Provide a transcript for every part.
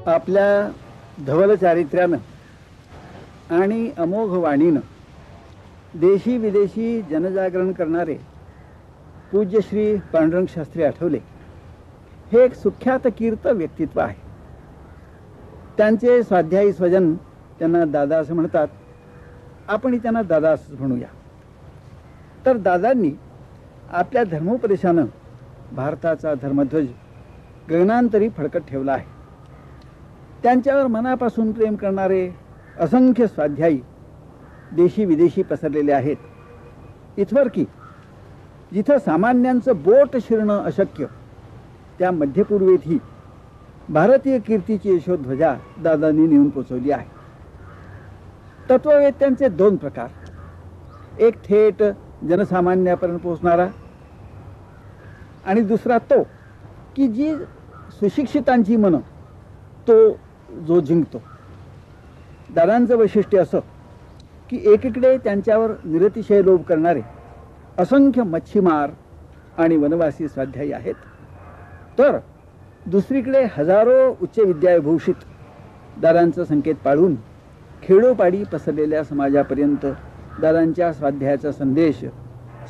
आपल्या धवल चारित्र्यानं आणि अमोघ वाणीनं देशी विदेशी जनजागरण करणारे पूज्य श्री पांडुरंग शास्त्री आठवले हे एक सुख्यात कीर्त व्यक्तित्व आहे. त्यांचे स्वाध्यायी स्वजन त्यांना दादा असं म्हणतात. आपणही त्यांना दादा असंच म्हणूया. तर दादांनी आपल्या धर्मोपदेशानं भारताचा धर्मध्वज गगनांतरी फडकत ठेवला आहे. त्यांच्यावर मनापासून प्रेम करणारे असंख्य स्वाध्यायी देशी विदेशी पसरलेले आहेत. इथवर की जिथं सामान्यांचं बोट शिरणं अशक्य त्या मध्यपूर्वेतही भारतीय कीर्तीची यशोध्वजा दादांनी नेऊन पोचवली आहे. तत्ववेत्यांचे दोन प्रकार, एक थेट जनसामान्यापर्यंत पोहोचणारा आणि दुसरा तो की जी सुशिक्षितांची मनं तो जो जिंकतो. दादांचं वैशिष्ट्य असं की एकीकडे त्यांच्यावर निरतिशय लोभ करणारे असंख्य मच्छीमार आणि वनवासी स्वाध्यायी आहेत, तर दुसरीकडे हजारो उच्च विद्याविभूषित दादांचं संकेत पाळून खेडोपाडी पसरलेल्या समाजापर्यंत दादांच्या स्वाध्यायाचा संदेश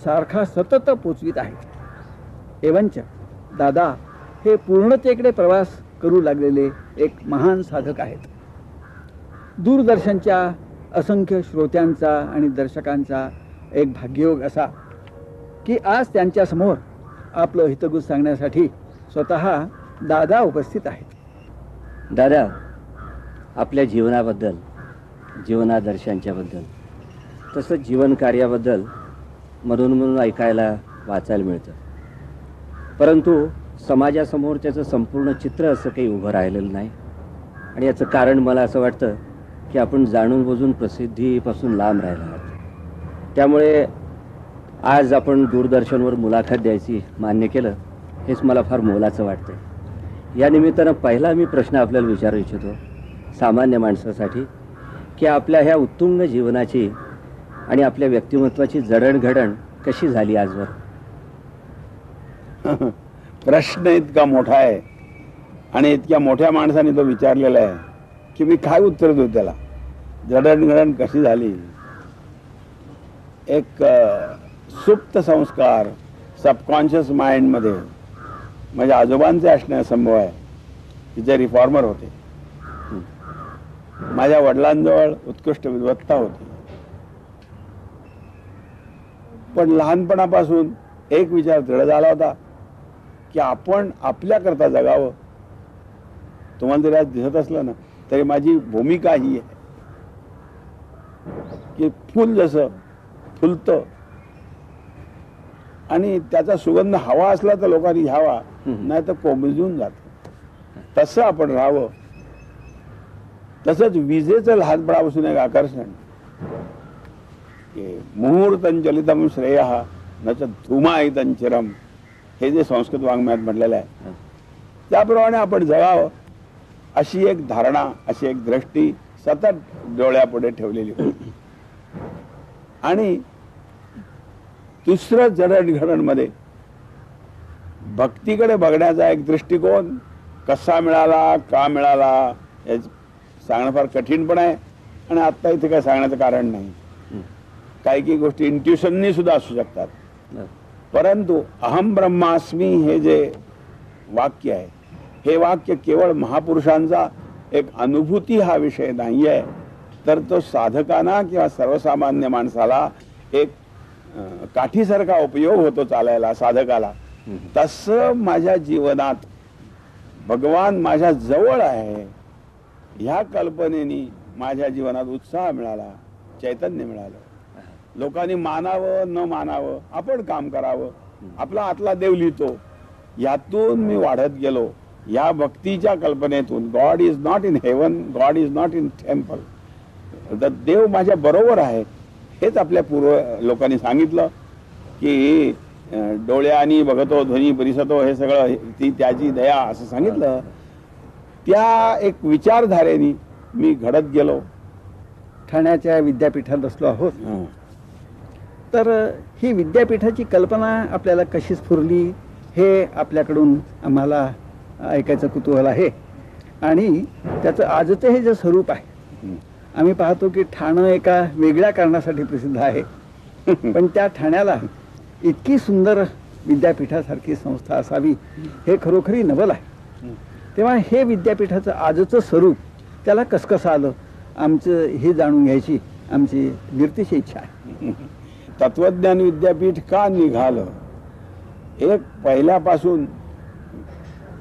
सारखा सतत पोचवित आहेत. एवंच दादा हे पूर्णतेकडे प्रवास करू लागलेले एक महान साधक आहेत. दूरदर्शनच्या असंख्य श्रोत्यांचा आणि दर्शकांचा एक भाग्ययोग असा की आज त्यांच्यासमोर आपलं हितगुज सांगण्यासाठी स्वतः दादा उपस्थित आहेत. दादा, आपल्या जीवनाबद्दल, जीवनादर्शांच्याबद्दल तसंच जीवन कार्याबद्दल म्हणून ऐकायला वाचायला मिळतं, परंतु समाजासमोर त्याचं संपूर्ण चित्र असं काही उभं राहिलेलं नाही. आणि याचं कारण मला असं वाटतं की आपण जाणून बुजून प्रसिद्धीपासून लांब राहिला आहात. त्यामुळे आज आपण दूरदर्शनवर मुलाखत द्यायची मान्य केलं, हेच मला फार मोलाचं वाटतं. या निमित्तानं पहिला मी प्रश्न आपल्याला विचारू इच्छितो सामान्य माणसासाठी, की आपल्या ह्या उत्तुंग जीवनाची आणि आपल्या व्यक्तिमत्वाची जडणघडण कशी झाली आजवर? प्रश्न इतका मोठा आहे आणि इतक्या मोठ्या माणसाने तो विचारलेला आहे की मी काय उत्तर देऊ त्याला. जडणघडण कशी झाली? एक सुप्त संस्कार सबकॉन्शियस माइंडमध्ये माझ्या आजोबांचे असणे संभव आहे की जे रिफॉर्मर होते. माझ्या वडिलांजवळ उत्कृष्ट विद्वत्ता होती, पण लहानपणापासून एक विचार दृढ झाला होता की आपण आपल्याकरता जगावं. तुम्हाला जरी आज दिसत असलं ना तरी माझी भूमिका ही आहे की फुल जसं फुलतं आणि त्याचा सुगंध हवा असला तर लोकांनी घ्यावा, नाही तर कोमेजून जातं, तसं आपण राहावं. तसंच विजेचं लहानपणापासून एक आकर्षण की मुहूर्तं चलितम श्रेयः न च धूमायितं चिरम, हे जे संस्कृत वाङ्मयात म्हटलेलं आहे त्याप्रमाणे आपण जगावं अशी एक धारणा, अशी एक दृष्टी सतत डोळ्यापुढे ठेवलेली होती. आणि दुसरं जडणघडणमध्ये भक्तीकडे बघण्याचा एक दृष्टिकोन कसा मिळाला, का मिळाला हे सांगणं फार कठीण पण आहे. आणि आत्ता इथे काय सांगण्याचं कारण नाही. काही गोष्टी इंट्युशननी सुद्धा असू शकतात, परंतु अहम ब्रह्मास्मी हे जे वाक्य आहे, हे वाक्य केवळ महापुरुषांचा एक अनुभूती हा विषय नाही आहे, तर तो साधकांना किंवा सर्वसामान्य माणसाला एक काठीसारखा उपयोग होतो चालायला साधकाला. तसं माझ्या जीवनात भगवान माझ्या जवळ आहे ह्या कल्पनेने माझ्या जीवनात उत्साह मिळाला, चैतन्य मिळालं. लोकांनी मानावं न मानावं, आपण काम करावं, आपला आतला देव लिहितो, यातून मी वाढत गेलो. या भक्तीच्या कल्पनेतून God is not in heaven, God is not in temple, देव माझ्या बरोबर आहे हेच आपल्या पूर्व लोकांनी सांगितलं की डोळ्यांनी बघतो ध्वनी परिसतो, हे सगळं ती त्याची दया असं सांगितलं. त्या एक विचारधारेने मी घडत गेलो ठाण्याच्या विद्यापीठात बसलो आहोत. हं. तर ही विद्यापीठाची कल्पना आपल्याला कशी स्फुरली हे आपल्याकडून आम्हाला ऐकायचं कुतूहल आहे. आणि त्याचं आजचं हे जे स्वरूप आहे, हं. आम्ही पाहतो की ठाणं एका वेगळ्या कारणासाठी प्रसिद्ध आहे, पण त्या ठाण्याला इतकी सुंदर विद्यापीठासारखी संस्था असावी हे खरोखरी नवल आहे. तेव्हा हे विद्यापीठाचं आजचं स्वरूप त्याला कसं आलं आमचं हे जाणून घ्यायची आमची निर्तिश इच्छा आहे. तत्वज्ञान विद्यापीठ का निघालं, एक पहिल्यापासून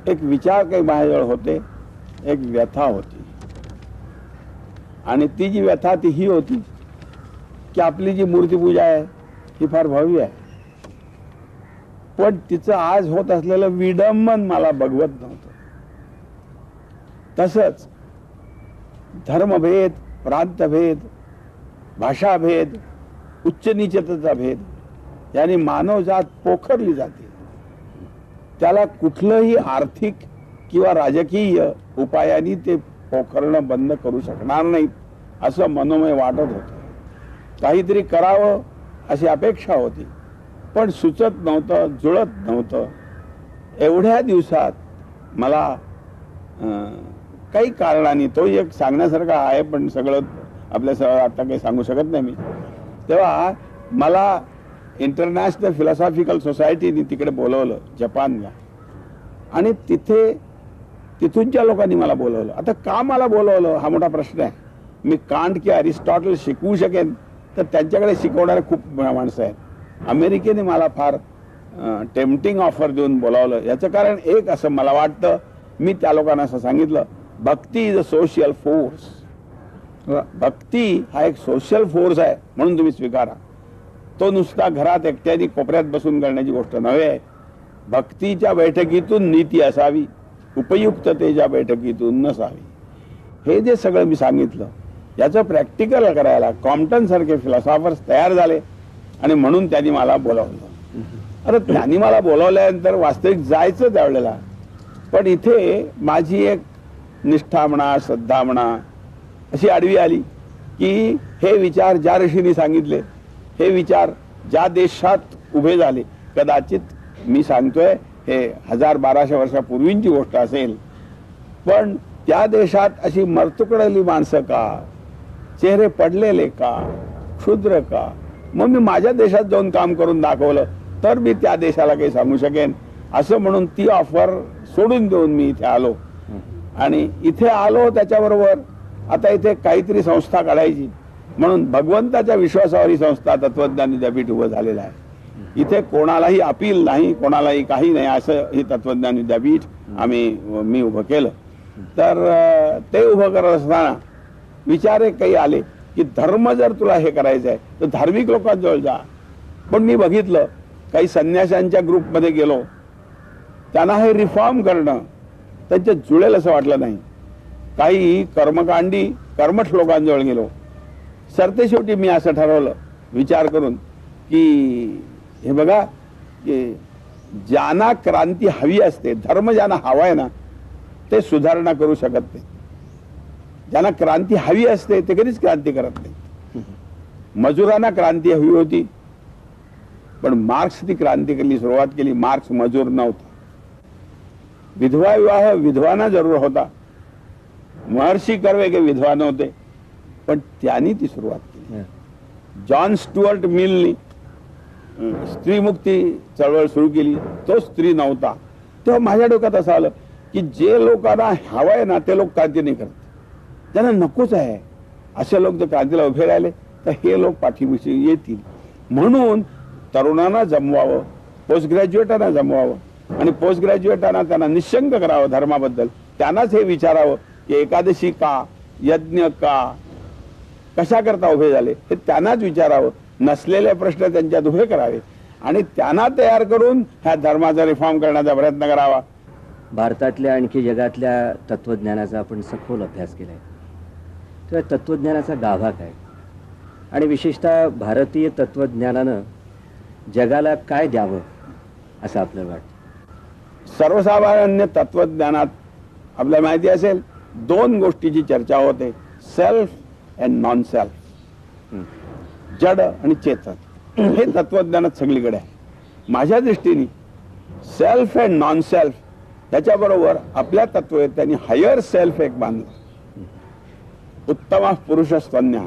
एक विचार काही माझ्याजवळ होते, एक व्यथा होती. आणि ती जी व्यथा ती ही होती की आपली जी मूर्तीपूजा आहे ही फार भव्य आहे, पण तिचं आज होत असलेलं विडंबन मला बघवत नव्हतं. तसंच धर्मभेद, प्रांतभेद, भाषाभेद, उच्च नीचतेचा भेद याने मानवजात पोखरली जाते. त्याला कुठलंही आर्थिक किंवा राजकीय उपायांनी ते पोखरणं बंद करू शकणार नाहीत असं मनोमय वाटत होतं. काहीतरी करावं अशी अपेक्षा होती, पण सुचत नव्हतं, जुळत नव्हतं. एवढ्या दिवसात मला काही कारणाने, तो एक सांगण्यासारखा आहे पण सगळं आपल्या आता काही सांगू शकत नाही मी. तेव्हा मला इंटरनॅशनल फिलॉसॉफिकल सोसायटीने तिकडे बोलवलं जपानला, आणि तिथूनच्या लोकांनी मला बोलवलं. आता का मला बोलवलं हा मोठा प्रश्न आहे. मी कांट किंवा अरिस्टॉटल शिकवू शकेन तर त्यांच्याकडे शिकवणारे खूप माणसं आहेत. अमेरिकेने मला फार टेम्पटिंग ऑफर देऊन बोलावलं. याचं कारण एक असं मला वाटतं, मी त्या लोकांना असं सांगितलं, भक्ती इज अ सोशल फोर्स. भक्ती हा एक सोशल फोर्स आहे म्हणून तुम्ही स्वीकारा. तो नुसता घरात एकट्याने कोपऱ्यात बसून करण्याची गोष्ट नव्हे. भक्तीच्या बैठकीतून नीती असावी, उपयुक्ततेच्या बैठकीतून नसावी. हे जे सगळं मी सांगितलं याचं प्रॅक्टिकल करायला कॉम्प्टन सारखे फिलॉसॉफर्स तयार झाले आणि म्हणून त्यांनी मला बोलावलं. अरे त्यांनी मला बोलावल्यानंतर वास्तविक जायचं त्यावेळेला, पण इथे माझी एक निष्ठा म्हणा, श्रद्धा म्हणा अशी आडवी आली की हे विचार ज्या ऋषींनी सांगितले, हे विचार ज्या देशात उभे झाले, कदाचित मी सांगतोय हे 1000-1200 वर्षापूर्वींची गोष्ट असेल, पण त्या देशात अशी मरतुकलेली माणसं का, चेहरे पडलेले का, क्षुद्र का. मग मी माझ्या देशात जाऊन काम करून दाखवलं तर मी त्या देशाला काही सांगू शकेन असं म्हणून ती ऑफर सोडून देऊन मी इथे आलो. आणि इथे आलो त्याच्याबरोबर आता इथे काहीतरी संस्था काढायची म्हणून भगवंताच्या विश्वासावर ही संस्था तत्वज्ञान विद्यापीठ उभं झालेलं आहे. इथे कोणालाही अपील नाही, कोणालाही काही नाही, असं हे तत्वज्ञान विद्यापीठ मी उभं केलं. तर ते उभं करत असताना विचार एक काही आले की धर्म जर तुला हे करायचं आहे तर धार्मिक लोकांजवळ जा. पण मी बघितलं काही संन्याशांच्या ग्रुपमध्ये गेलो, त्यांना हे रिफॉर्म करणं त्यांच्या जुळेल असं वाटलं नाही. काही कर्मकांडी कर्मठ लोकांजवळ गेलो. सरतेशेवटी मी असं ठरवलं विचार करून की हे बघा की ज्यांना क्रांती हवी असते, धर्म ज्यांना हवा आहे ना ते सुधारणा करू शकत नाही. ज्यांना क्रांती हवी असते ते कधीच क्रांती करत नाही. मजुरांना क्रांती हवी होती, पण मार्क्स ती क्रांती केली, सुरुवात केली. मार्क्स मजूर नव्हता. विधवा विवाह विधवांना जरूर होता. महर्षी कर्वे के विधवा नव्हते, पण त्यांनी ती सुरुवात केली. जॉन स्टुअर्ट मिलनी स्त्रीमुक्ती चळवळ सुरू केली, तो स्त्री नव्हता. तेव्हा माझ्या डोक्यात असं आलं की जे लोकांना हवंय ना ते लोक क्रांती नाही करत, त्यांना नकोच आहे असे लोक जर क्रांतीला उभे राहिले तर हे लोक पाठीशी येतील. म्हणून तरुणांना जमवावं, पोस्ट ग्रॅज्युएटांना जमवावं आणि पोस्ट ग्रॅज्युएटांना त्यांना निशंक करावं धर्माबद्दल. त्यांनाच हे विचारावं की एकादशी का, यज्ञ का, कशा करता उभे झाले हे त्यांनाच विचारावं. नसलेले प्रश्न त्यांच्यात उभे करावे आणि त्यांना तयार करून ह्या धर्माचा रिफॉर्म करण्याचा प्रयत्न करावा. भारतातल्या आणखी जगातल्या तत्वज्ञानाचा आपण सखोल अभ्यास केलाय. तेव्हा तत्वज्ञानाचा गाभा काय आणि विशेषतः भारतीय तत्वज्ञानानं जगाला काय द्यावं असं आपल्याला वाटतं? सर्वसामान्य तत्वज्ञानात आपल्याला माहिती असेल 2 गोष्टीची चर्चा होते, सेल्फ अँड नॉन सेल्फ. जड आणि चेतन हे तत्वज्ञानात सगळीकडे आहे. माझ्या दृष्टीने सेल्फ अँड नॉन सेल्फ त्याच्याबरोबर आपल्या तत्वज्ञानी हायर सेल्फ एक बांधला. उत्तम पुरुष स्तन्या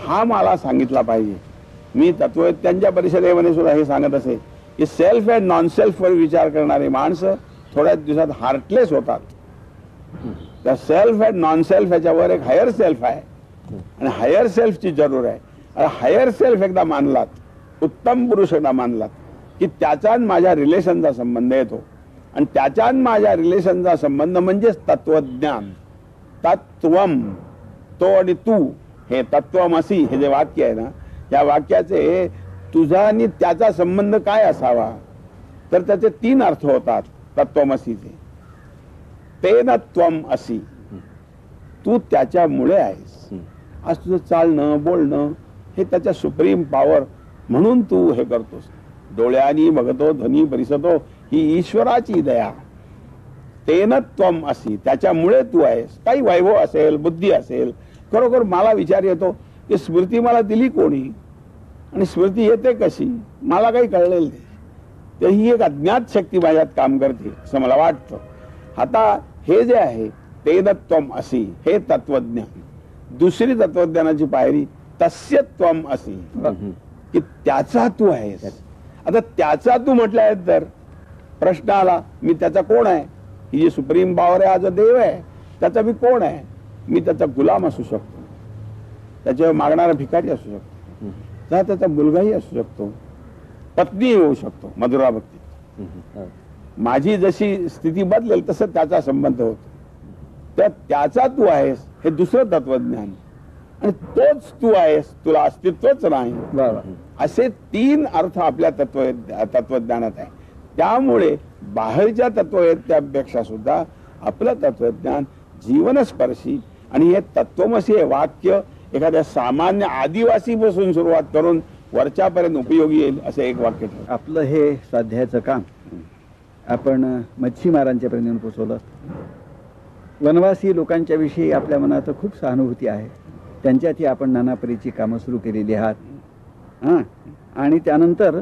हा मला सांगितला पाहिजे. मी तत्वज्ञांच्या परिषदेमध्ये सुद्धा हे सांगत असे की सेल्फ अँड नॉन सेल्फ वर विचार करणारी माणसं थोड्याच दिवसात हार्टलेस होतात. त्या सेल्फ अँड नॉन सेल्फ याच्यावर एक हायर सेल्फ आहे आणि हायर सेल्फची जरूर आहे. आणि हायर सेल्फ एकदा मानलात, उत्तम पुरुष एकदा मानलात की त्याचा माझ्या रिलेशनचा संबंध येतो. आणि त्याच्या माझ्या रिलेशनचा संबंध म्हणजेच तत्वज्ञान. तत्वम तो आणि तू हे तत्वमसी हे जे वाक्य आहे ना, या वाक्याचे तुझा आणि त्याचा संबंध काय असावा तर त्याचे 3 अर्थ होतात तत्वमसीचे. तेन त्वम असी, तू त्याच्यामुळे आहेस. आज तुझं चालणं बोलणं हे त्याच्या सुप्रीम पॉवर म्हणून तू हे करतोस. डोळ्यांनी बघतो ध्वनी परिसतो ही ईश्वराची दया. तेन त्वम असी, त्याच्यामुळे तू आहेस. काही वैभव असेल, बुद्धी असेल, खरोखर मला विचार येतो की स्मृती मला दिली कोणी आणि स्मृती येते कशी, मला काही कळलेलं नाही. तर ही एक अज्ञात शक्ती माझ्यात काम करते असं मला वाटतं. आता हे जे आहे तेन त्वम असी हे तत्वज्ञान. दुसरी तत्वज्ञानाची पायरी तस्य त्वम असी, की त्याचा तू आहेस. आता त्याचा तू म्हटलाय तर प्रश्न आला, मी त्याचा कोण आहे? ही जी सुप्रीम पॉवर आहे, हा जो देव आहे, त्याचा मी कोण आहे? मी त्याचा गुलाम असू शकतो, त्याच्यावर मागणारा भिकारी असू शकतो, त्याचा मुलगाही असू शकतो, पत्नी होऊ शकतो मधुरा भक्ती. माझी जशी स्थिती बदलेल तसं त्याचा संबंध होतो. तर त्याचा तू आहेस हे दुसरं तत्वज्ञान. आणि तोच तू आहेस, तुला अस्तित्वच नाही, असे 3 अर्थ आपल्या तत्वज्ञानात आहे. त्यामुळे बाहेरच्या तत्वज्ञानापेक्षा सुद्धा आपलं तत्वज्ञान जीवनस्पर्शी. आणि हे तत्वमसी हे वाक्य एखाद्या सामान्य आदिवासी पासून सुरुवात करून वरच्यापर्यंत उपयोगी येईल असं एक वाक्य ठेव. आपलं हे स्वाध्यायाचं काम आपण मच्छीमारांच्या पर्यंत पोचवलं. वनवासी लोकांच्या विषयी आपल्या मनात खूप सहानुभूती आहे. त्यांच्यातही आपण नाना परीची कामं सुरू केलेली आहात. हां, आणि त्यानंतर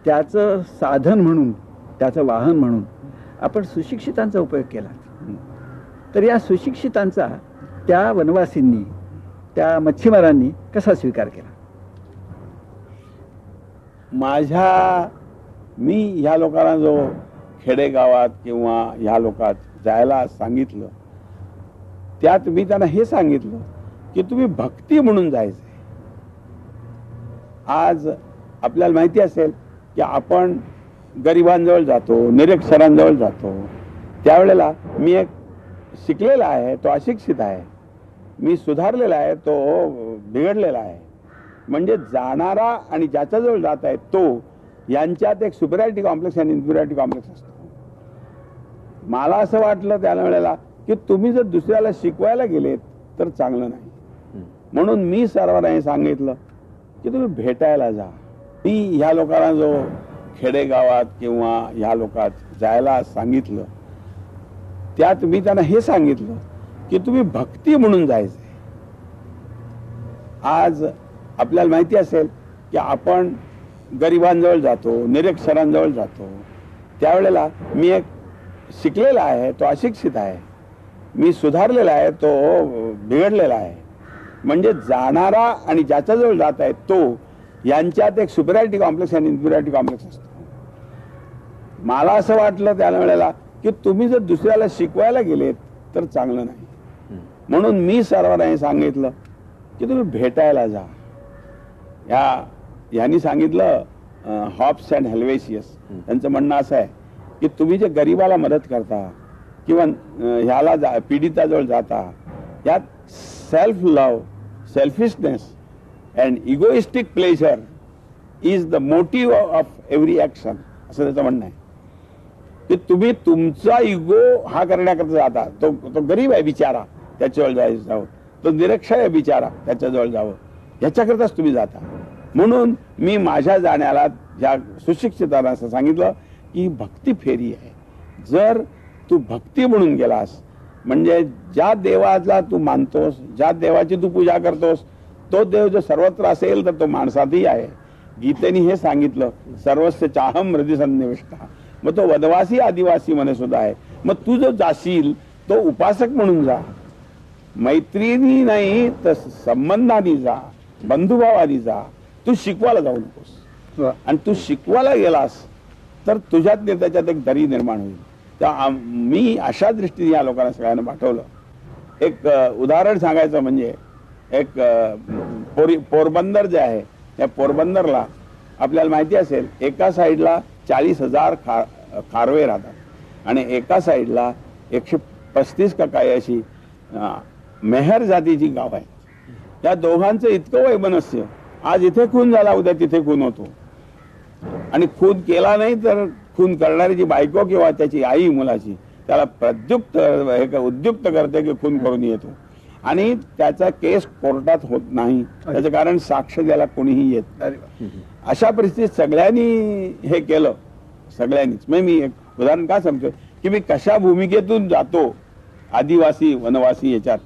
त्याचं साधन म्हणून, त्याचं वाहन म्हणून आपण सुशिक्षितांचा उपयोग केला. तर या सुशिक्षितांचा त्या वनवासींनी, त्या मच्छीमारांनी कसा स्वीकार केला? मी ह्या लोकांना जो खेडेगावात किंवा ह्या लोकात जायला सांगितलं त्यात मी त्यांना हे सांगितलं की तुम्ही भक्ती म्हणून जायचंय. आज आपल्याला माहिती असेल की आपण गरिबांजवळ जातो, निरक्षरांजवळ जातो. त्यावेळेला मी एक शिकलेला आहे, तो अशिक्षित आहे, मी सुधारलेला आहे, तो बिघडलेला आहे. म्हणजे जाणारा आणि ज्याच्याजवळ जात आहे तो यांच्यात एक सुपरियरिटी कॉम्प्लेक्स आणि इन्फिरियरिटी कॉम्प्लेक्स असतो. मला असं वाटलं त्यावेळेला की तुम्ही जर दुसऱ्याला शिकवायला गेलेत तर चांगलं नाही. म्हणून मी सर्वांना हे सांगितलं की तुम्ही भेटायला जा. मी ह्या लोकांना जो खेडेगावात किंवा ह्या लोकात जायला सांगितलं त्यात मी त्यांना हे सांगितलं की तुम्ही भक्ती म्हणून जायचंय. आज आपल्याला माहिती असेल की आपण गरिबांजवळ जातो, निरक्षरांजवळ जातो. त्यावेळेला मी एक शिकलेला आहे, तो अशिक्षित आहे, मी सुधारलेला आहे, तो बिघडलेला आहे. म्हणजे जाणारा आणि ज्याच्याजवळ जात आहे तो यांच्यात एक सुपरियरिटी कॉम्प्लेक्स आणि इन्फिरियरिटी कॉम्प्लेक्स असतो. मला असं वाटलं त्यावेळेला की तुम्ही जर दुसऱ्याला शिकवायला गेलेत तर चांगलं नाही. म्हणून मी सर्वांना हे सांगितलं की तुम्ही भेटायला जा. यांनी सांगितलं हॉब्स अँड हेल्वेशियस, त्यांचं म्हणणं असं आहे की तुम्ही जे गरीबाला मदत करता किंवा ह्याला पीडिताजवळ जाता, यात self love, selfishness and egoistic pleasure is the motive of every action, असं त्याचं म्हणणं आहे. की तुम्ही तुमचा इगो हा करण्याकरता जाता. तो गरीब आहे बिचारा, त्याच्याजवळ जावं, तो निरक्षर आहे बिचारा, त्याच्याजवळ जावं, याच्याकरताच तुम्ही जाता. म्हणून मी माझ्या जाण्याला ज्या सुशिक्षितांना असं सांगितलं की भक्ती फेरी आहे. जर तू भक्ती म्हणून गेलास म्हणजे ज्या देवाला तू मानतोस, ज्या देवाची तू पूजा करतोस तो देव जर सर्वत्र असेल तर तो माणसातही आहे. गीतेने हे सांगितलं, सर्वस्य चाहम हृदय सन्निविष्ट. मग तो वनवासी आदिवासी मध्ये सुद्धा आहे. मग तू जो जाशील तो उपासक म्हणून जा, मैत्रिणी नाही तर संबंधानी जा, बंधुभावानी जा. तू शिकवायला जाऊ नकोस. आणि तू शिकवायला गेलास तर तुझ्यात त्याच्यात एक दरी निर्माण होईल. तर मी अशा दृष्टीने या लोकांना सगळ्यांना पाठवलं. एक उदाहरण सांगायचं म्हणजे एक पोरबंदर जे आहे त्या पोरबंदरला आपल्याला माहिती असेल एका साईडला 40,000 खारवे राहतात आणि एका साईडला 135 का काय अशी मेहर जातीची गाव आहे. या दोघांचं इतकं वैमनस्य, आज इथे खून झाला उद्या तिथे खून होतो. आणि खून केला नाही तर खून करणाऱ्याची बायको किंवा त्याची आई मुलाची त्याला उद्युक्त करते की खून करून येतो. आणि त्याचा केस कोर्टात होत नाही, त्याचं कारण साक्ष द्यायला कोणीही येत नाही. अशा परिस्थितीत सगळ्यांनी हे केलं, सगळ्यांनीच. मी एक उदाहरण का सांगतो की मी कशा भूमिकेतून जातो आदिवासी वनवासी याच्यात,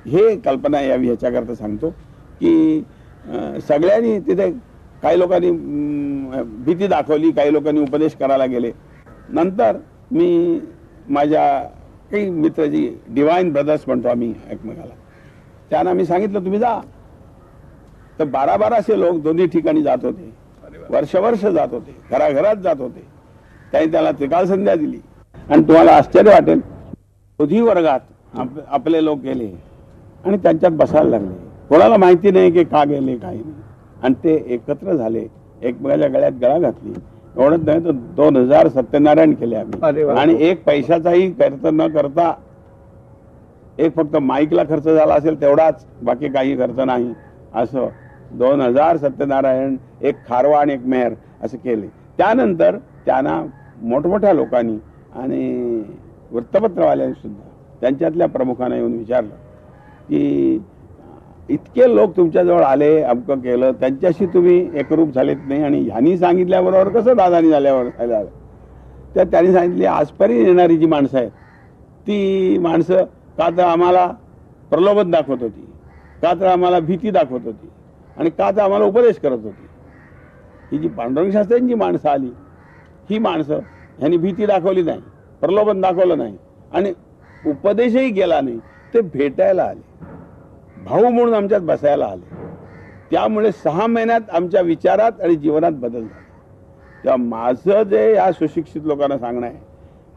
हे कल्पना यावी ह्याच्याकरता सांगतो की सगळ्यांनी तिथे काही लोकांनी भीती दाखवली, काही लोकांनी उपदेश करायला गेले. नंतर मी माझ्या काही मित्राची डिवाइन ब्रदर्स म्हणतो आम्ही एकमेकाला, त्यांना मी सांगितलं तुम्ही जा. तर 12-12 लोक दोन्ही ठिकाणी जात होते, वर्ष जात होते, घराघरात जात होते. त्यांनी त्याला त्रिकाळ संध्या दिली. आणि तुम्हाला आश्चर्य वाटेल, दोन्ही वर्गात आपले लोक गेले आणि त्यांच्यात बसायला लागले. कोणाला माहिती नाही की का गेले काही नाही. आणि ते एकत्र झाले, एकमेकाच्या गळ्यात गळा घातली. एवढंच नाही तर 2000 सत्यनारायण केले आम्ही. आणि एक पैशाचाही खर्च न करता, एक फक्त माईकला खर्च झाला असेल तेवढाच, बाकी काही खर्च नाही. असं 2000 सत्यनारायण, एक खारवा आणि एक मेहर असं केले. त्यानंतर त्यांना मोठमोठ्या लोकांनी आणि वृत्तपत्रवाल्यांनी सुद्धा त्यांच्यातल्या प्रमुखांना येऊन विचारलं की इतके लोक तुमच्याजवळ आले, अमकं केलं, त्यांच्याशी तुम्ही एकरूप झालेत नाही. आणि ह्यांनी सांगितल्याबरोबर कसं दादानी झाल्यावर झालं. तर त्यांनी सांगितले आजपर्यंत येणारी जी माणसं आहेत ती माणसं का तर आम्हाला प्रलोभन दाखवत होती, का तर आम्हाला भीती दाखवत होती, आणि का तर आम्हाला उपदेश करत होती. ही जी पांडुरंग शास्त्रींची माणसं आली, ही माणसं ह्यांनी भीती दाखवली नाही, प्रलोभन दाखवलं नाही आणि उपदेशही केला नाही. ते भेटायला आले, भाऊ म्हणून आमच्यात बसायला आले. त्यामुळे 6 महिन्यात आमच्या विचारात आणि जीवनात बदल झाला. तेव्हा माझं जे या सुशिक्षित लोकांना सांगणं आहे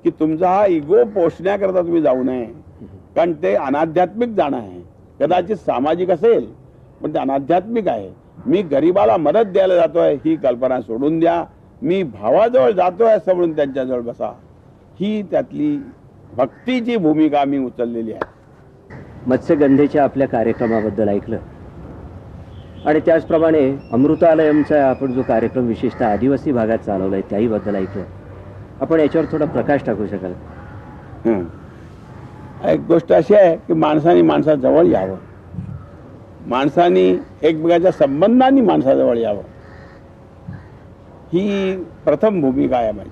की तुमचा हा इगो पोषण्याकरता तुम्ही जाऊ नये, कारण ते अनाध्यात्मिक जाणं आहे. कदाचित सामाजिक असेल पण ते अनाध्यात्मिक आहे. मी गरीबाला मदत द्यायला जातोय ही कल्पना सोडून द्या. मी भावाजवळ जातोय असं म्हणून त्यांच्याजवळ बसा. ही त्यातली भक्तीची भूमिका मी उचललेली आहे. मत्स्यगंधेच्या आपल्या कार्यक्रमाबद्दल ऐकलं आणि त्याचप्रमाणे अमृतालयमचा आपण जो कार्यक्रम विशेषतः आदिवासी भागात चालवलाय त्याही बद्दल ऐकलं. आपण याच्यावर थोडा प्रकाश टाकू शकाल? एक गोष्ट अशी आहे की माणसाने माणसाजवळ यावं, माणसाने एकमेकाच्या संबंधांनी माणसाजवळ यावं, ही प्रथम भूमिका आहे माझी.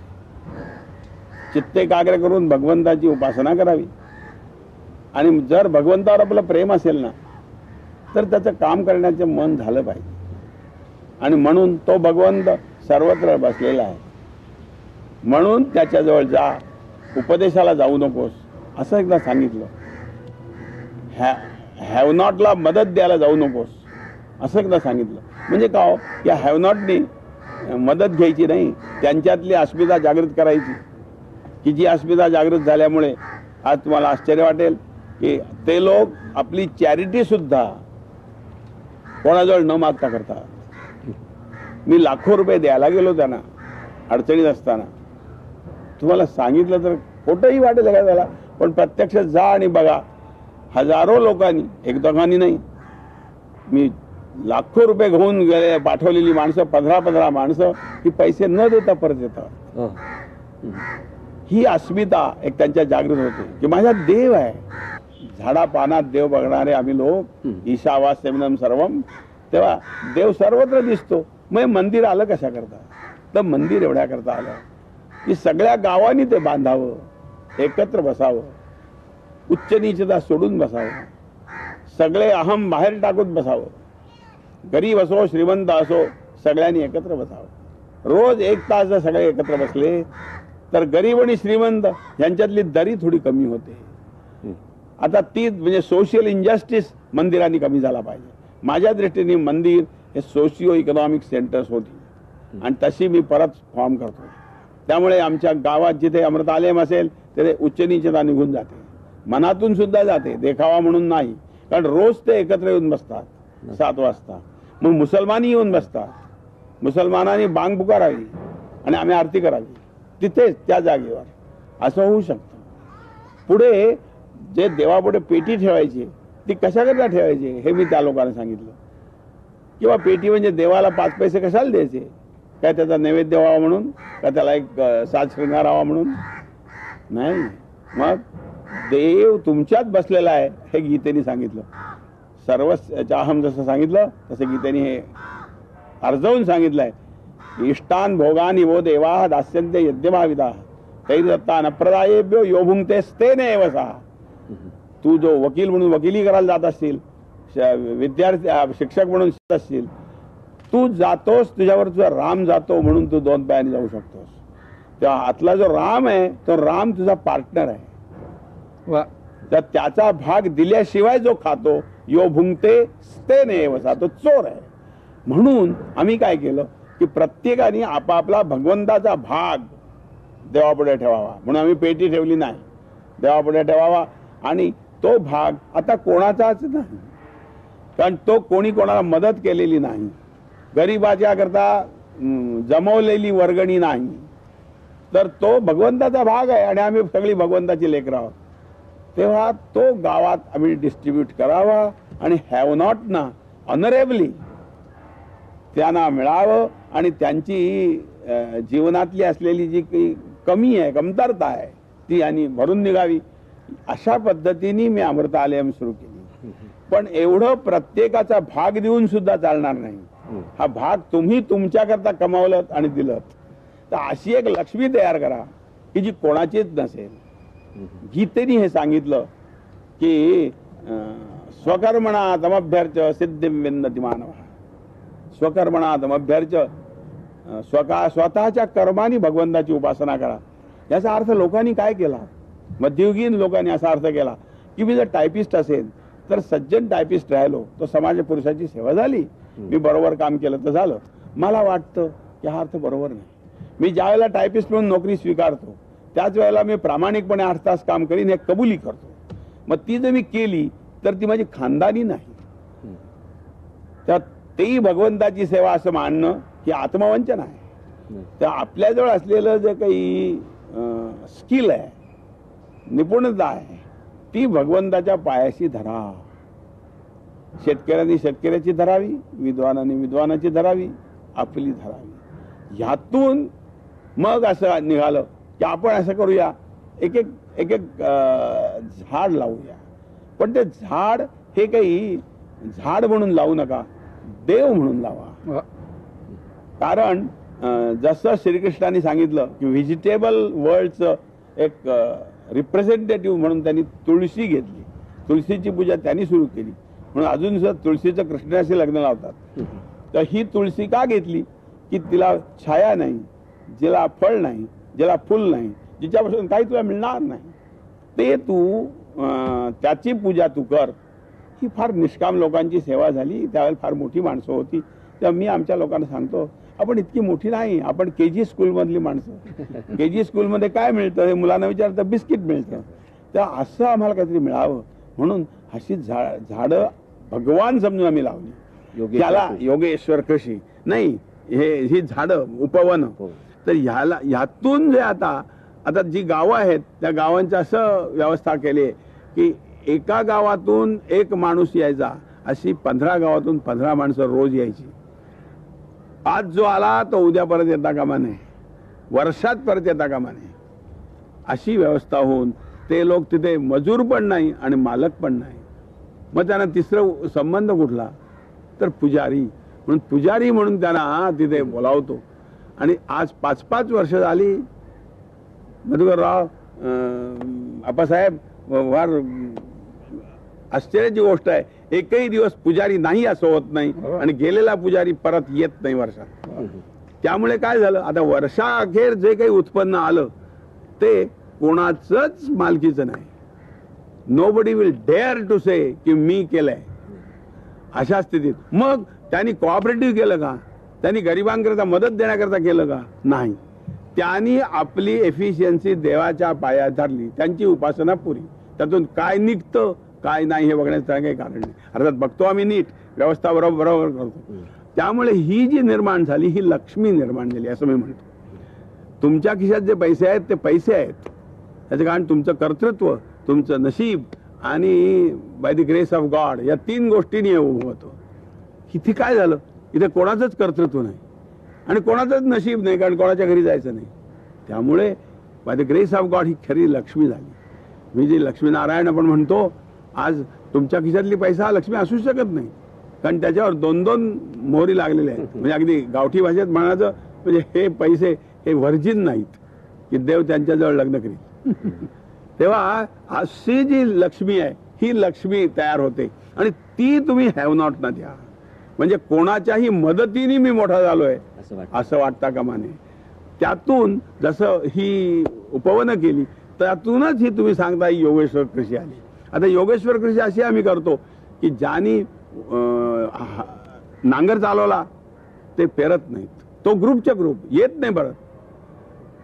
चित्त एकाग्र करून भगवंताची उपासना करावी. आणि जर भगवंतावर आपलं प्रेम असेल ना तर त्याचं काम करण्याचं मन झालं पाहिजे. आणि म्हणून तो भगवंत सर्वत्र बसलेला आहे. म्हणून त्याच्याजवळ जा, उपदेशाला जाऊ नकोस असं एकदा सांगितलं. हॅव नॉटला मदत द्यायला जाऊ नकोस असं एकदा सांगितलं. म्हणजे का हो, या हॅव नॉटनी मदत घ्यायची नाही, त्यांच्यातली अस्मिता जागृत करायची. की जी अस्मिता जागृत झाल्यामुळे आज तुम्हाला आश्चर्य वाटेल की ते लोक आपली चॅरिटी सुद्धा कोणाजवळ न मागता करतात. मी लाखो रुपये द्यायला गेलो त्यांना अडचणीत असताना. तुम्हाला सांगितलं तर खोटंही वाटेल का त्याला, पण प्रत्यक्ष जा आणि बघा. हजारो लोकांनी, एक दोघांनी नाही, मी लाखो रुपये घेऊन गेले पाठवलेली माणसं, 15 माणसं ही पैसे न देता परत येतात. ही अस्मिता एक त्यांच्या जागृत होते की माझा देव आहे. झाडा पानात देव बघणारे आम्ही लोक, ईशावास्यमिदं सर्वम. तेव्हा देव सर्वत्र दिसतो. मग मंदिर आलं कशा करता? तर मंदिर एवढ्या करता आलं की सगळ्या गावांनी ते बांधावं, एकत्र बसावं, उच्च नीचता सोडून बसावं, सगळे अहम बाहेर टाकून बसावं. गरीब असो श्रीमंत असो सगळ्यांनी एकत्र बसावं. रोज 1 तास जर सगळे एकत्र बसले तर गरीब आणि श्रीमंत यांच्यातली दरी थोडी कमी होते. आता ती म्हणजे सोशियल इनजस्टिस मंदिरांनी कमी झाला पाहिजे. माझ्या दृष्टीने मंदिर हे सोशिओ इकॉनॉमिक सेंटर्स होती आणि तशी मी परत फॉर्म करतो. त्यामुळे आमच्या गावात जिथे अमृतालयम असेल तिथे उच्च नीचता निघून जाते, मनातून सुद्धा जाते, देखावा म्हणून नाही. कारण रोज ते एकत्र येऊन बसतात 7 वाजता. मग मुसलमानही येऊन बसतात, मुसलमानांनी बांग पुकारावी आणि आम्ही आरती करावी तिथेच त्या जागेवर. असं होऊ शकतं. पुढे जे देवापुढे पेटी ठेवायची ती कशाकरता ठेवायची हे मी त्या लोकांना सांगितलं. किंवा पेटी म्हणजे देवाला 5 पैसे कशाला द्यायचे? काय त्याचा नैवेद्य व्हावा म्हणून, का त्याला एक साज शृंगार व्हावा म्हणून? नाही. मग देव तुमच्यात बसलेला आहे हे गीतेने सांगितलं. सर्वचाहम जसं सांगितलं तसं गीतेने हे अर्जवून सांगितलंय. इष्टान भोगानी वो देवा दास्यन्ते यज्ञभाविदा तैर्दत्ता नप्रदायेभ्यो यो भुंक्तेस्तेन एव सा. तू जो वकील म्हणून वकिली करायला जात असतील, विद्यार्थी शिक्षक म्हणून शिकत असतील, तू जातोस तुझ्यावर तुझा राम जातो म्हणून तू 2 पायाने जाऊ शकतोस. तेव्हा आतला जो राम आहे तो राम तुझा पार्टनर आहे. तर त्याचा भाग दिल्याशिवाय जो खातो यो भुंगते स्तेन एव सा, तो चोर आहे. म्हणून आम्ही काय केलं की प्रत्येकाने आपापला भगवंताचा भाग देवापुढे ठेवावा. म्हणून आम्ही पेटी ठेवली नाही, देवापुढे ठेवावा. आणि तो भाग आता कोणाचाच नाही, कारण तो कोणी कोणाला मदत केलेली नाही, गरिबाच्या करता जमवलेली वर्गणी नाही. तर तो भगवंताचा भाग आहे आणि आम्ही सगळी भगवंताची लेकरं आहोत. तेव्हा तो गावात आम्ही डिस्ट्रीब्यूट करावा आणि हॅव नॉट ना ऑनरेबली त्यांना मिळावं आणि त्यांची जीवनातली असलेली जी काही कमी आहे, कमतरता आहे ती आणि भरून निघावी. अशा पद्धतीने मी अमृतालयम सुरू केली. पण एवढं प्रत्येकाचा भाग देऊन सुद्धा चालणार नाही. हा भाग तुम्ही तुमच्याकरता कमावलं आणि दिलं. तर अशी एक लक्ष्मी तयार करा की जी कोणाचीच नसेल. गीतेने हे सांगितलं की स्वकर्मणा तमभ्यर्च सिद्धिं विन्दति मानव. स्वकर्मणा तमभ्यर्च, स्वतःच्या कर्माने भगवंताची उपासना करा. याचा अर्थ लोकांनी काय केला? मध्ययुगीन लोकांनी असा अर्थ केला की मी जर टायपिस्ट असेल तर सज्जन टायपिस्ट राहिलो तो समाज पुरुषाची सेवा झाली, मी बरोबर काम केलं तर झालं. मला वाटतं की हा अर्थ बरोबर नाही. मी ज्या वेळेला टायपिस्ट म्हणून नोकरी स्वीकारतो त्याच वेळेला मी प्रामाणिकपणे 8 तास काम करीन हे कबुली करतो. मग ती जर मी केली तर ती माझी खानदानी नाही. तर तेही भगवंताची सेवा असं मानणं ही आत्मवंचन आहे. तर आपल्याजवळ असलेलं जे काही स्किल आहे, निपुणता आहे, ती भगवंताच्या पायाशी धरा. शेतकऱ्यांनी शेतकऱ्याची धरावी, विद्वानांनी विद्वानाची धरावी, आपली धरावी. ह्यातून मग असं निघालं की आपण असं करूया, एक झाड लावूया. पण ते झाड हे काही झाड म्हणून लावू नका, देव म्हणून लावा. कारण जसं श्रीकृष्णाने सांगितलं की व्हेजिटेबल वर्ल्डचं एक रिप्रेझेंटेटिव्ह म्हणून त्यांनी तुळशी घेतली, तुळशीची पूजा त्यांनी सुरू केली. म्हणून अजून सुद्धा तुळशीचं कृष्णाशी लग्न लावतात. तर ही तुळशी का घेतली की तिला छाया नाही, जिला फळ नाही, जिला फुल नाही, जिच्यापासून काही तुला मिळणार नाही, ते तू त्याची पूजा तू कर. ही फार निष्काम लोकांची सेवा झाली. त्यावेळेला फार मोठी माणसं होती. तेव्हा मी आमच्या लोकांना सांगतो आपण इतकी मोठी नाही, आपण KG स्कूलमधली माणसं. KG स्कूलमध्ये काय मिळतं हे मुलांना विचारतं, बिस्किट मिळतं. तेव्हा असं आम्हाला काहीतरी मिळावं म्हणून अशी झाडं भगवान समजून आम्ही लावली. त्याला योगेश्वर कृषी नाही, ही झाडं उपवन. तर ह्यातून जे आता जी गावं आहेत त्या गावांची असं व्यवस्था केली की एका गावातून एक माणूस यायचा, अशी 15 गावातून 15 माणसं रोज यायची. आज जो आला तो उद्या परत येता कामा नये, वर्षात परत येता कामा नये. अशी व्यवस्था होऊन ते लोक तिथे मजूर पण नाही आणि मालक पण नाही. मग त्यांना तिसरं संबंध कुठला? तर पुजारी. म्हणून पुजारी म्हणून त्यांना तिथे बोलावतो. आणि आज 5-5 वर्ष झाली मधुकरराव आप्पासाहेब फार आश्चर्याची गोष्ट आहे, एकही दिवस पुजारी नाही असं होत नाही आणि गेलेला पुजारी परत येत नाही वर्षात. त्यामुळे काय झालं, आता वर्षाअखेर जे काही उत्पन्न आलं ते कोणाचंच मालकीचं नाही. नोबडी विल डेअर टू से की मी केलंय. अशा स्थितीत मग त्यांनी कोऑपरेटिव्ह केलं का, त्यांनी गरिबांकरता मदत देण्याकरता केलं का, नाही. त्यांनी आपली एफिशियन्सी देवाच्या पायात धरली, त्यांची उपासना पुरी. त्यातून काय निघतं काय नाही हे बघण्याचं काही कारण नाही. अर्थात बघतो आम्ही नीट, व्यवस्था बरोबर करतो. त्यामुळे ही जी निर्माण झाली ही लक्ष्मी निर्माण झाली असं मी म्हणतो. तुमच्या खिशात जे पैसे आहेत ते पैसे आहेत, त्याचं कारण तुमचं कर्तृत्व, तुमचं नशीब आणि bye the grace of God या 3 गोष्टींनी हे उभं होतं. इथे काय झालं, इथे कोणाचंच कर्तृत्व नाही आणि कोणाचंच नशीब नाही, कारण कोणाच्या घरी जायचं नाही. त्यामुळे by the grace of God ही खरी लक्ष्मी झाली. मी जी लक्ष्मीनारायण आपण म्हणतो, आज तुमच्या खिशातली पैसा हा लक्ष्मी असू शकत नाही, कारण त्याच्यावर 2-2 मोहरी लागलेल्या आहेत. म्हणजे अगदी गावठी भाषेत म्हणायचं म्हणजे हे पैसे हे व्हर्जिन नाहीत की देव त्यांच्याजवळ लग्न करील. तेव्हा अशी जी लक्ष्मी आहे ही लक्ष्मी तयार होते आणि ती तुम्ही हॅव नॉट ना द्या. म्हणजे कोणाच्याही मदतीने मी मोठा झालोय असं वाटता कामा नये. त्यातून जसं ही उपवनं केली त्यातूनच ही तुम्ही सांगता योगेश्वर कृषी आली. आता योगेश्वर कृषी अशी आम्ही करतो की ज्यांनी नांगर चालवला ते पेरत नाहीत, तो ग्रुपच्या ग्रुप येत नाही परत.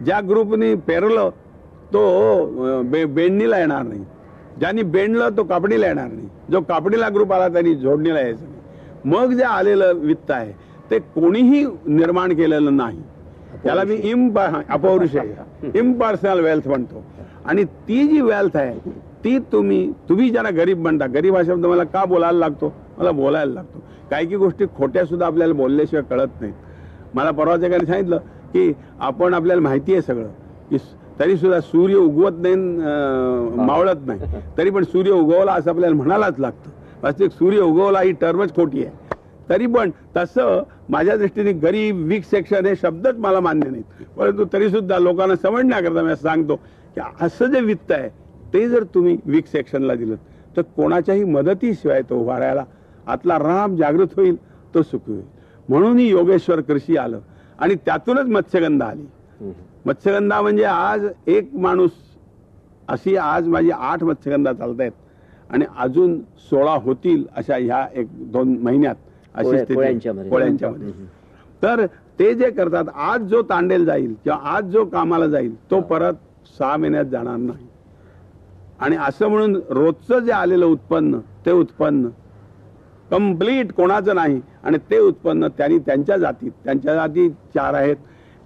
ज्या ग्रुपने पेरलं तो बेंडणीला येणार नाही, ज्यांनी बेंडलं तो कापणीला येणार नाही, जो कापणीला ग्रुप आला त्यांनी जोडणीला यायचं नाही. मग जे आलेलं वित्त आहे ते कोणीही निर्माण केलेलं नाही, त्याला मी अपौरुष इम्पर्सनल वेल्थ म्हणतो. आणि ती जी वेल्थ आहे ती तुम्ही ज्यांना गरीब म्हणता, गरीब हा शब्द मला का बोलायला लागतो, मला बोलायला लागतो. काही गोष्टी खोट्या सुद्धा आपल्याला बोलल्याशिवाय कळत नाहीत. मला परवाच एकाने सांगितलं की आपण आपल्याला माहिती आहे सगळं की तरी सुद्धा सूर्य उगवत नाही मावळत नाही, तरी पण सूर्य उगवला असं आपल्याला म्हणायलाच लागतं. वास्तविक सूर्य उगवला ही टर्मच खोटी आहे. तरी पण तसं माझ्या दृष्टीने गरीब वीक सेक्शन हे शब्दच मला मान्य नाहीत, परंतु तरी सुद्धा लोकांना समजण्याकरता मी असं सांगतो की असं जे वित्त आहे ते जर तुम्ही वीक सेक्शनला दिलं तर कोणाच्याही मदतीशिवाय तो उभा राहायला आतला राम जागृत होईल, तो सुखी होईल. म्हणून ही योगेश्वर कृषी आलं आणि त्यातूनच मत्स्यगंधा आली. मत्स्यगंधा म्हणजे आज एक माणूस अशी आज माझी 8 मत्स्यगंधा चालत आहेत आणि अजून 16 होतील अशा ह्या 1-2 महिन्यात अशी स्थिती कोळ्यांच्यामध्ये. तर ते जे करतात, आज जो तांडेल जाईल किंवा आज जो कामाला जाईल तो परत 6 महिन्यात जाणार नाही. आणि असं म्हणून रोजचं जे आलेलं उत्पन्न ते उत्पन्न कंप्लीट कोणाचं नाही आणि ते उत्पन्न त्यांनी त्यांच्या जाती 4 आहेत,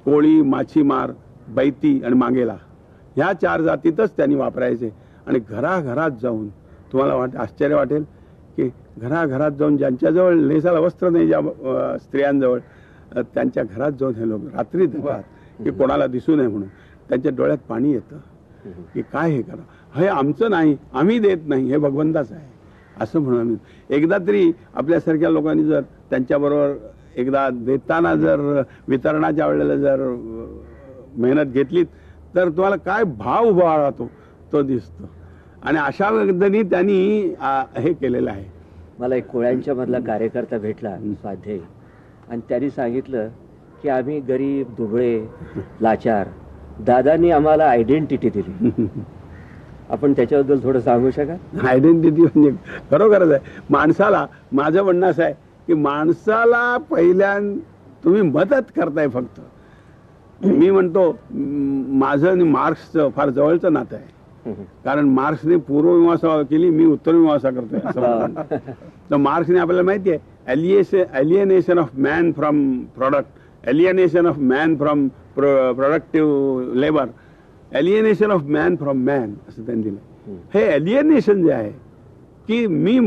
कोळी, माछीमार, बैती आणि मांगेला, ह्या 4 जातीतच त्यांनी वापरायचे. आणि घराघरात जाऊन तुम्हाला आश्चर्य वाटेल की घराघरात जाऊन ज्यांच्याजवळ नेसाला वस्त्र नाही, ज्या स्त्रियांजवळ, त्यांच्या घरात जाऊन हे लोक रात्री देतात की कोणाला दिसू नये म्हणून. त्यांच्या डोळ्यात पाणी येतं की काय हे करा, हे आमचं नाही, आम्ही देत नाही, हे भगवंताचं आहे असं म्हणून आम्ही एकदा तरी आपल्यासारख्या लोकांनी जर त्यांच्याबरोबर एकदा देताना जर वितरणाच्या वेळेला जर मेहनत घेतलीत तर तुम्हाला काय भाव उभा राहतो तो दिसतो. आणि अशा पद्धतीने त्यांनी हे केलेलं आहे. मला एक कोळ्यांच्या मधला कार्यकर्ता भेटला स्वाध्यायी, आणि त्यांनी सांगितलं की आम्ही गरीब, दुबळे, लाचार, दादांनी आम्हाला आयडेंटिटी दिली. आपण त्याच्याबद्दल थोडं सांगू शकाल? आयडेंटिटी म्हणजे खरोखरच आहे. माणसाला, माझं म्हणणं असं आहे की माणसाला तुम्ही मदत करताय फक्त. मी म्हणतो माझं आणि मार्क्सचं फार जवळचं नातं आहे, कारण मार्क्सने पूर्वमीमांसा केली, मी उत्तरमीमांसा करतोय असं. तर मार्क्सने आपल्याला माहिती आहे alienation of man from product, alienation of man from productive labour, alienation of man from man असं त्यांनी दिलं. हे एलिएनेशन जे आहे की मी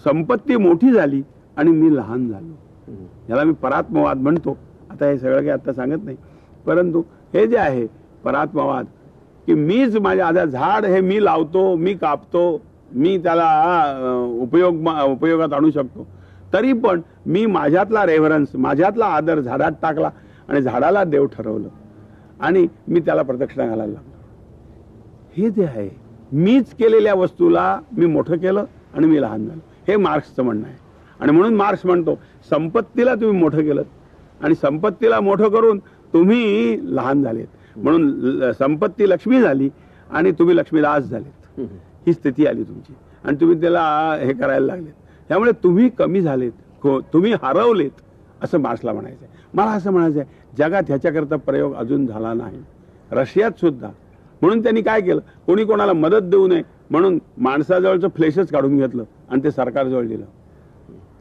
संपत्ती मोठी झाली आणि मी लहान झालो, याला मी परात्मवाद म्हणतो. आता हे सगळं काही आता सांगत नाही, परंतु हे जे आहे परात्मवाद की मीच माझ्या आता झाड हे मी लावतो, मी कापतो, मी त्याला उपयोगात आणू शकतो, तरी पण मी माझ्यातला रेव्हरन्स, माझ्यातला आदर झाडात टाकला आणि झाडाला देव ठरवलं आणि मी त्याला प्रदक्षिणा घालायला लागलो. हे जे आहे मीच केलेल्या वस्तूला मी मोठं केलं आणि मी लहान झालो, हे मार्क्सचं म्हणणं आहे. आणि म्हणून मार्क्स म्हणतो संपत्तीला तुम्ही मोठं केलं आणि संपत्तीला मोठं करून तुम्ही लहान झालेत, म्हणून संपत्ती लक्ष्मी झाली आणि तुम्ही लक्ष्मीदास झालेत, ही स्थिती आली तुमची आणि तुम्ही त्याला हे करायला लागलेत. त्यामुळे तुम्ही कमी झालेत, तुम्ही हरवलेत, असं मार्क्सला म्हणायचं आहे. मला असं म्हणायचं आहे जगात ह्याच्याकरता प्रयोग अजून झाला नाही, रशियात सुद्धा. म्हणून त्यांनी काय केलं, कोणी कोणाला मदत देऊ नये म्हणून माणसाजवळचं फ्लेशच काढून घेतलं आणि ते सरकारजवळ दिलं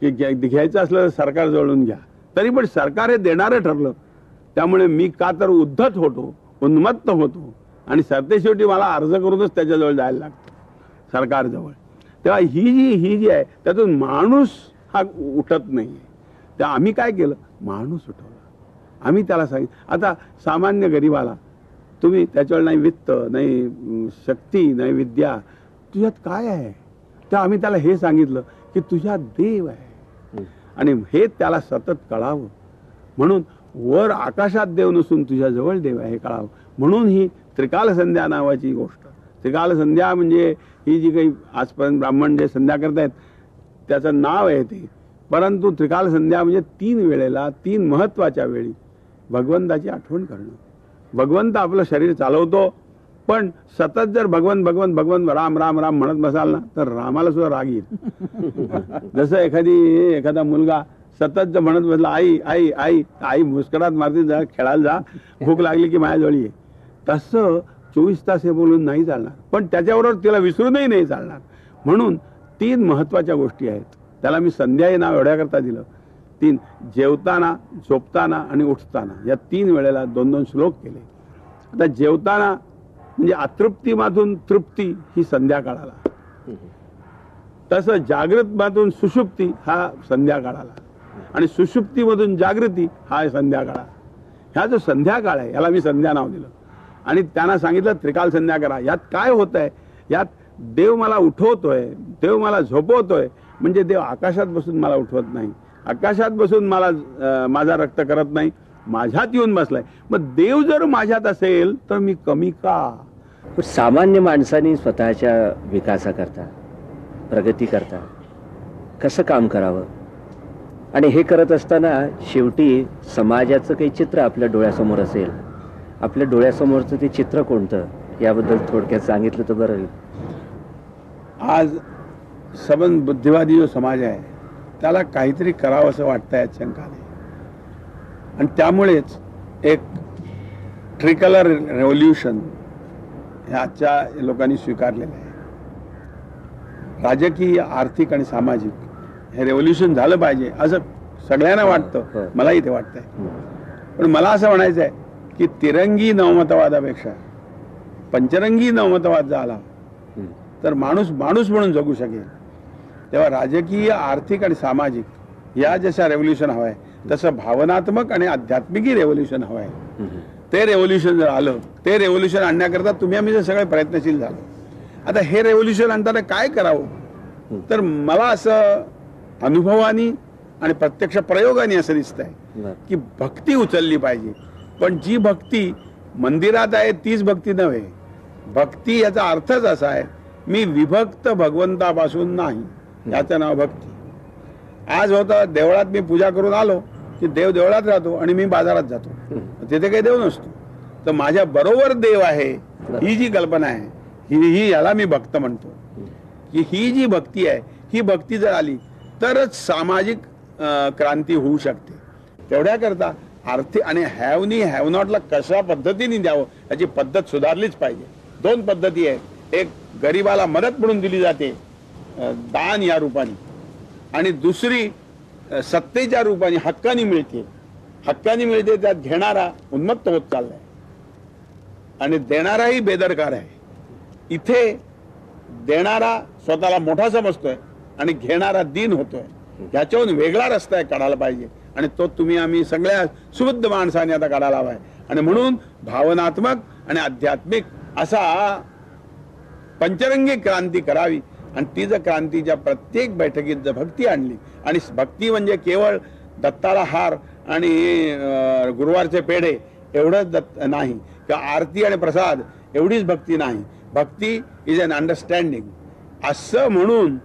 की घ्यायचं असलं तर सरकारजवळून घ्या. तरी पण सरकार हे देणारं ठरलं. त्यामुळे मी का तर उद्धत होतो, उन्मत्त होतो आणि सरतेशेवटी मला अर्ज करूनच त्याच्याजवळ जायला लागतं सरकारजवळ. तेव्हा ही जी आहे त्यातून माणूस हा उठत नाही. तेव्हा आम्ही काय केलं, माणूस उठवला. आम्ही त्याला सांगितलं आता सामान्य गरीबाला तुम्ही त्याच्यावर नाही वित्त, नाही शक्ती, नाही विद्या, तुझ्यात काय आहे. तर आम्ही त्याला हे सांगितलं की तुझ्यात देव आहे आणि हे त्याला सतत कळावं. म्हणून वर आकाशात देव नसून तुझ्या जवळ देव आहे हे कळावं. म्हणून ही त्रिकाल संध्या नावाची गोष्ट. त्रिकाल संध्या म्हणजे ही जी काही आजपर्यंत ब्राह्मण जे संध्या करतायत त्याचं नाव आहे ते, परंतु त्रिकाल संध्या म्हणजे 3 वेळेला 3 महत्वाच्या वेळी भगवंताची आठवण करणं. भगवंत आपलं शरीर चालवतो, पण सतत जर भगवंत भगवंत भगवंत राम राम राम म्हणत बसाल ना तर रामाला सुद्धा राग येईल. जसं एखादा मुलगा सतत जर म्हणत बसला आई आई आई, आई मुस्करात मारते, जा खेळायला जा, भूक लागली की माझ्याजवळ ये, तसं 24 तास हे बोलून नाही चालणार, पण त्याच्याबरोबर तिला विसरूनही नाही चालणार. म्हणून 3 महत्वाच्या गोष्टी आहेत. त्याला मी संध्या हे नाव एवढ्याकरता दिलं. 3 जेवताना, झोपताना आणि उठताना या 3 वेळेला 2-2 श्लोक केले. आता जेवताना म्हणजे अतृप्तीमधून तृप्ती ही संध्याकाळाला, तसं जागृतमधून सुषुप्ती हा संध्याकाळाला आणि सुषुप्तीमधून जागृती हा संध्याकाळ. ह्या जो संध्याकाळ आहे याला मी संध्या नाव दिलं आणि त्यांना सांगितलं त्रिकाल संध्या करा. यात काय होत आहे, यात देव मला उठवतोय, देव मला झोपवतोय. म्हणजे देव आकाशात बसून मला उठवत नाही, आकाशात बसून मला माझा रक्त करत नाही, माझ्यात येऊन बसलाय. मग देव जर माझ्यात असेल तर मी कमी का. सामान्य माणसाने स्वतःच्या विकासाकरता, प्रगतीकरता कसं काम करावं आणि हे करत असताना शेवटी समाजाचं काही चित्र आपल्या डोळ्यासमोर असेल, आपल्या डोळ्यासमोरचं ते चित्र कोणतं याबद्दल थोडक्यात सांगितलं तर बरं होईल. आज सबंध बुद्धिवादी जो समाज आहे त्याला काहीतरी करावं असं वाटतंय शंकाने, आणि त्यामुळेच एक ट्रिकलर रेव्होल्युशन ह्याच्या लोकांनी स्वीकारलेलं आहे. राजकीय, आर्थिक आणि सामाजिक हे रेव्होल्युशन झालं पाहिजे असं सगळ्यांना वाटतं, मलाही ते वाटतंय. पण मला असं म्हणायचं आहे की तिरंगी नवमतवादापेक्षा पंचरंगी नवमतवाद झाला तर माणूस माणूस म्हणून जगू शकेल. तेव्हा राजकीय, आर्थिक आणि सामाजिक या जशा रेव्होल्युशन हवं आहे तसं भावनात्मक आणि आध्यात्मिकी रेव्होल्युशन हवं आहे. ते रेव्होल्युशन जर आलं, ते रेव्होल्युशन आणण्याकरता तुम्ही आम्ही जर सगळे प्रयत्नशील झालो. आता हे रेव्होल्युशन आणताना काय करावं तर मला असं अनुभवानी आणि प्रत्यक्ष प्रयोगाने असं दिसतंय की भक्ती उचलली पाहिजे. पण जी भक्ती मंदिरात आहे तीच भक्ती नव्हे. भक्ती याचा अर्थच असा आहे मी विभक्त भगवंतापासून नाही, याचं नाव भक्ती. आज होतं देवळात मी पूजा करून आलो की देव देवळात राहतो आणि मी बाजारात जातो, तिथे काही देव नसतो. तर माझ्या बरोबर देव आहे ही जी कल्पना आहे ही याला मी भक्त म्हणतो. की ही जी भक्ती आहे ही भक्ती जर आली तरच सामाजिक क्रांती होऊ शकते. तेवढ्याकरता आर्थिक आणि हॅवनी हॅव नॉटला कशा पद्धतीने द्यावं याची पद्धत सुधारलीच पाहिजे. 2 पद्धती आहेत. एक गरीबाला मदत म्हणून दिली जाते दान या रूपाने, आणि दुसरी सत्तेच्या रूपाने हक्कानी मिळते. हक्कानी मिळते त्यात घेणारा उन्मत्त होत चाललाय आणि देणाराही बेदरकार आहे. इथे देणारा स्वतःला मोठा समजतोय आणि घेणारा दीन होतोय. ह्याच्याहून वेगळा रस्ता काढायला पाहिजे आणि तो तुम्ही आम्ही सगळ्या सुबुद्ध माणसाने आता काढायला हवाय. आणि म्हणून भावनात्मक आणि आध्यात्मिक असा पंचरंगी क्रांती करावी. आणि ती जर क्रांतीच्या प्रत्येक बैठकीत जर भक्ती आणली, आणि भक्ती म्हणजे केवळ दत्ताला हार आणि गुरुवारचे पेढे एवढंच नाही किंवा आरती आणि प्रसाद एवढीच भक्ती नाही, भक्ती इज अन अंडरस्टँडिंग असं म्हणून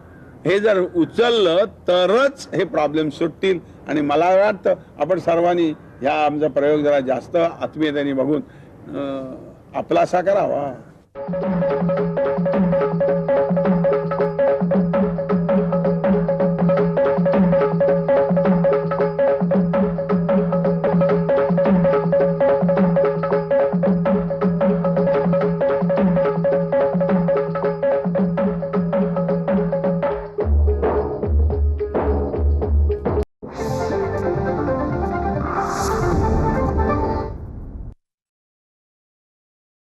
हे जर उचललं तरच हे प्रॉब्लेम सुटतील. आणि मला वाटतं आपण सर्वांनी ह्या आमचा प्रयोग जरा जास्त आत्मीयतेने बघून आपलासा करावा.